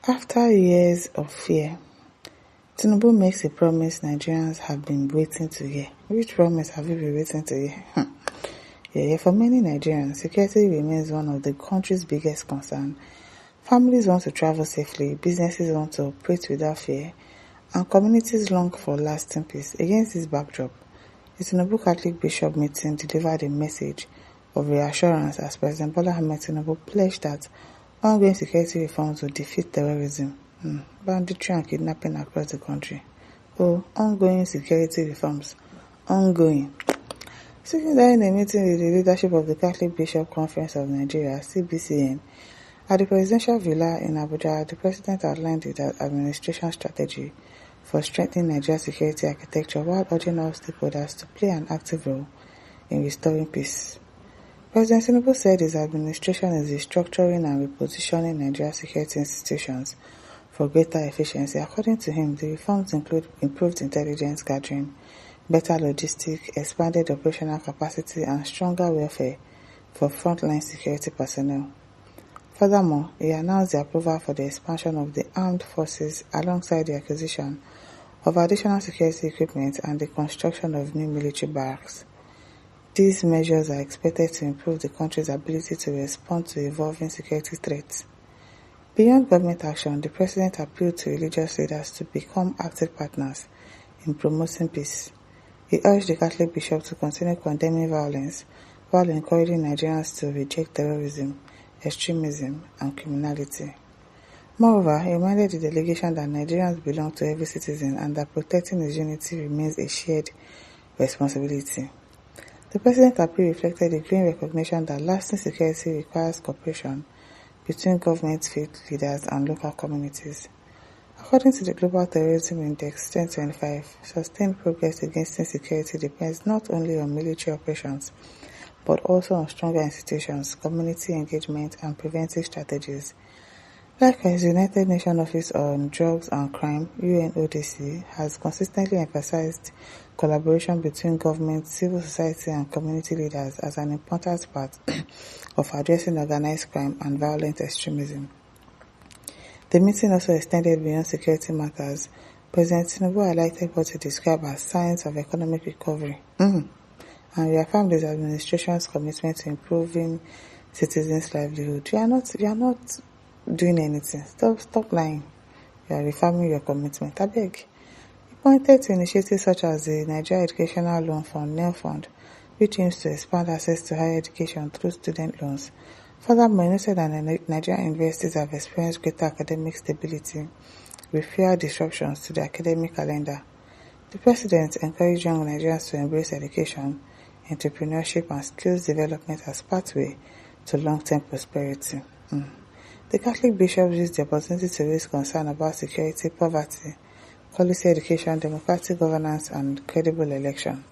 After years of fear, Tinubu makes a promise Nigerians have been waiting to hear. Which promise have you been waiting to hear? For many Nigerians, security remains one of the country's biggest concerns. Families want to travel safely, businesses want to operate without fear, and communities long for lasting peace. Against this backdrop, the Tinubu Catholic Bishop meeting delivered a message of reassurance as President Bola Ahmed Tinubu pledged that ongoing security reforms will defeat terrorism, banditry and kidnapping across the country. Ongoing security reforms. Ongoing. Speaking during a meeting with the leadership of the Catholic Bishop Conference of Nigeria, CBCN, at the Presidential Villa in Abuja, the President outlined the administration strategy for strengthening Nigeria's security architecture while urging all stakeholders to play an active role in restoring peace. President Tinubu said his administration is restructuring and repositioning Nigeria's security institutions for greater efficiency. According to him, the reforms include improved intelligence gathering, better logistics, expanded operational capacity, and stronger welfare for frontline security personnel. Furthermore, he announced the approval for the expansion of the armed forces alongside the acquisition of additional security equipment and the construction of new military barracks. These measures are expected to improve the country's ability to respond to evolving security threats. Beyond government action, the President appealed to religious leaders to become active partners in promoting peace. He urged the Catholic Bishop to continue condemning violence while encouraging Nigerians to reject terrorism, extremism, and criminality. Moreover, he reminded the delegation that Nigerians belong to every citizen and that protecting his unity remains a shared responsibility. The President's appeal reflected the growing recognition that lasting security requires cooperation between government, faith leaders, and local communities. According to the Global Terrorism Index 2025, sustained progress against insecurity depends not only on military operations, but also on stronger institutions, community engagement, and preventive strategies. Likewise, the United Nations Office on Drugs and Crime, UNODC, has consistently emphasized collaboration between government, civil society, and community leaders as an important part of addressing organized crime and violent extremism. The meeting also extended beyond security matters. President Tinubu highlighted what he described as signs of economic recovery and reaffirmed his administration's commitment to improving citizens' livelihood. You are not doing anything. Stop lying. You are reaffirming your commitment. I beg. He pointed to initiatives such as the Nigeria Educational Loan Fund, NEL Fund, which aims to expand access to higher education through student loans. Furthermore, he noted that Nigerian universities have experienced greater academic stability with fewer disruptions to the academic calendar. The President encouraged young Nigerians to embrace education, entrepreneurship, and skills development as pathway to long-term prosperity. The Catholic bishops used the opportunity to raise concern about security, poverty, quality education, democratic governance, and credible election.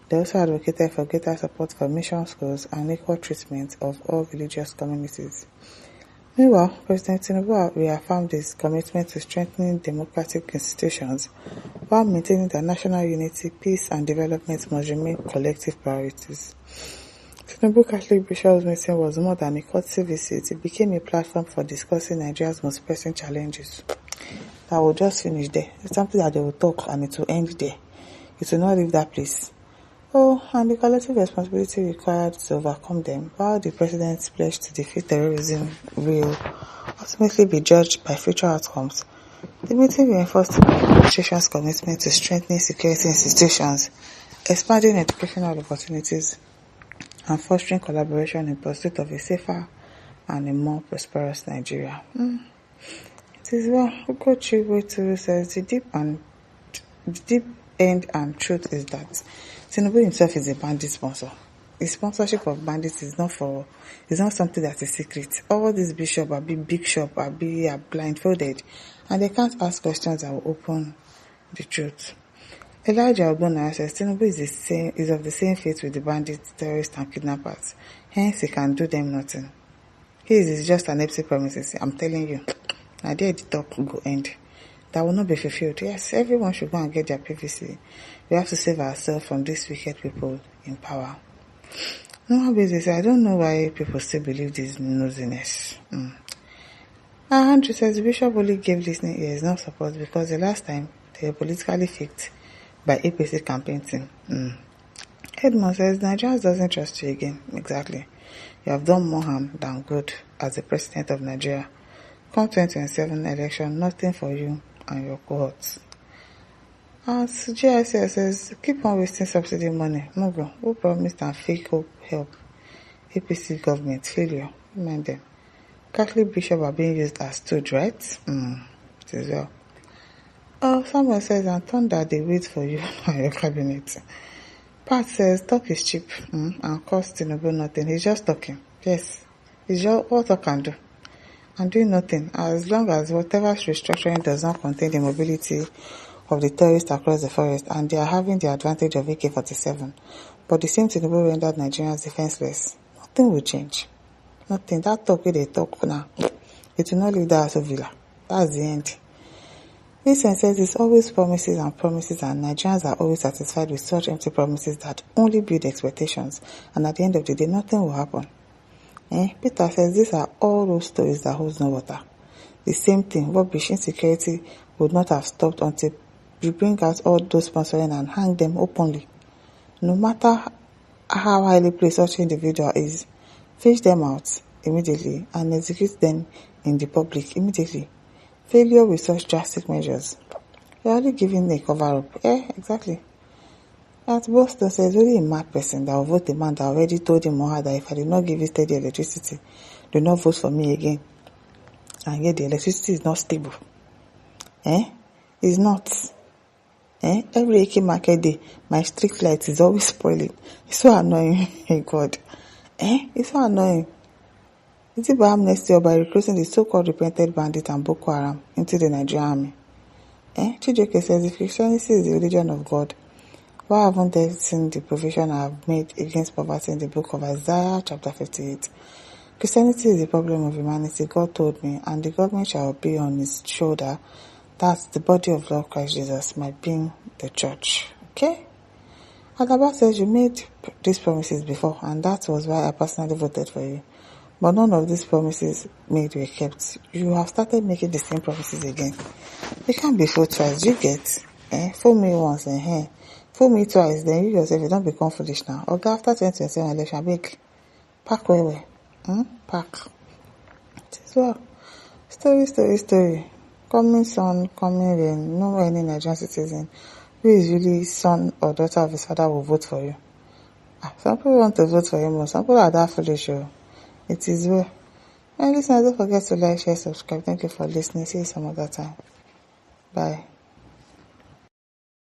They also advocated for greater support for mission schools and equal treatment of all religious communities. Meanwhile, President Tinubu reaffirmed his commitment to strengthening democratic institutions while maintaining that national unity, peace, and development must remain collective priorities. Tinubu Catholic Bishops' meeting was more than a courtesy visit. It became a platform for discussing Nigeria's most pressing challenges. That will just finish there. It's something that they will talk and it will end there. It will not leave that place. And the collective responsibility required to overcome them, while the President's pledge to defeat terrorism will ultimately be judged by future outcomes. The meeting reinforced the administration's commitment to strengthening security institutions, expanding educational opportunities, and fostering collaboration in pursuit of a safer and a more prosperous Nigeria. It is well. Ugochi Wetu says the deep end and truth is that Tinubu himself is a bandit sponsor. The sponsorship of bandits is not something that is secret. All these bishops are big shop are blindfolded, and they can't ask questions that will open the truth. Elijah Ogbonna says Tinubu is of the same faith with the bandits, terrorists, and kidnappers. Hence, he can do them nothing. His is just an empty promises. I'm telling you. Now there the talk will end. That will not be fulfilled. Yes, everyone should go and get their PVC. We have to save ourselves from these wicked people in power. No basis. I don't know why people still believe this nosiness. Andrew says the bishop only gave listening ears, not support, because the last time they were politically faked by APC campaign team. Edmond says Nigerians doesn't trust you again. Exactly. You have done more harm than good as the president of Nigeria. Come 2027 election, nothing for you and your cohorts. As GICS says, keep on wasting subsidy money. Mugo, who promised and fake hope help? APC government failure. Mind them. Catholic bishops are being used as stooge, right? It is well. Someone says, and thunder, they wait for you and your cabinet. Pat says, talk is cheap and cost Tinubu nothing. He's just talking. Yes, it's just all talk can do. And doing nothing, as long as whatever restructuring does not contain the mobility of the terrorists across the forest, and they are having the advantage of AK-47. But the same Tinubu rendered Nigerians defenseless. Nothing will change. Nothing. That talk where they talk now, it will not leave that as a villa. That's the end. Vincent says it's always promises, and Nigerians are always satisfied with such empty promises that only build expectations, and at the end of the day, nothing will happen. Peter says these are all those stories that holds no water. The same thing, rubbish, insecurity would not have stopped until you bring out all those sponsoring and hang them openly. No matter how highly placed such individual is, fish them out immediately and execute them in the public immediately. Failure with such drastic measures. You're only giving a cover-up. Exactly. At Boston says only a mad person that will vote the man that already told him or her that if I did not give you steady electricity, do not vote for me again. And yet the electricity is not stable. It's not. Every AK market day, my street light is always spoiling. It's so annoying. Hey God. It's so annoying. Is it by amnesty or by recruiting the so-called repented bandit and Boko Haram into the Nigerian army? Chijoke says if Christianity is the religion of God, why haven't they seen the provision I have made against poverty in the book of Isaiah chapter 58? Christianity is the problem of humanity, God told me, and the government shall be on his shoulder. That's the body of Lord Christ Jesus, my being the church. Okay? Adaba says you made these promises before, and that was why I personally voted for you. But none of these promises made were kept. You have started making the same promises again. You can't be fooled twice. You get? Fool me once, fool me twice, then you yourself, you don't become foolish now. Okay, after 2027 election, big. Pack where? Pack. So, story. Coming son, coming rain. No any Nigerian citizen who is really son or daughter of his father will vote for you. Some people want to vote for him, but some people are that foolish. It is well. And listen, don't forget to like, share, subscribe. Thank you for listening. See you some other time. Bye.